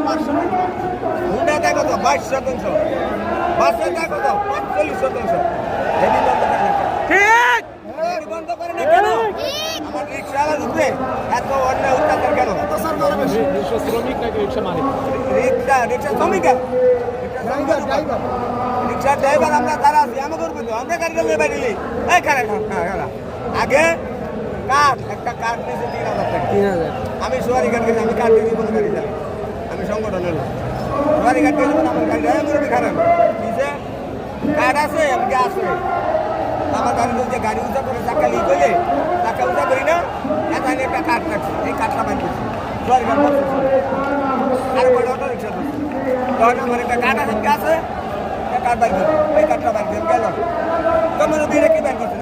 500 হুন্ডাতে কত 22%, বাসে কত 45%। এটি বন্ধ করে না, ঠিক এটি বন্ধ করে না কেন? আমার রিক্সাওয়ালার উপরে এত অন্যায় অত্যাচার কেন? শ্রমিক নাকি রিক্সা মালিক? রিক্সা শ্রমিকা, রিক্সার ড্রাইভার আমরা তারা আছি, আমাকে করবো তো, আমরা গাড়িটা নিয়ে বাইরে এই খারা আগে কাঠ, একটা কাঠ নিয়েছে 3,000 টাকা। 3000 আমি সোয়ারি ঘাট গেছি, আমি কাঠ দিয়ে দিব গাড়ি চালাই, আমি সংগঠনের লোক। সোয়ারি ঘাট গেছি আমার গাড়ি আমি খারাপ নিচে কাঠ আছে, আমাকে আছে আমার গাড়ি বলছে গাড়ি উঁচা করে চাকা লিক হইলে চাকা উঁচা করি না, এখানে একটা কাঠ রাখছে, এই কাঠটা বাইর করছি সোয়ারি ঘাট আর কটা অটো রিক্সা করছি, তখন আমার একটা কাঠ আছে, কাঠ বাইর করি, এই কাঠটা বাইর করি গেল তোমার দিয়ে কি বাইর করছেন?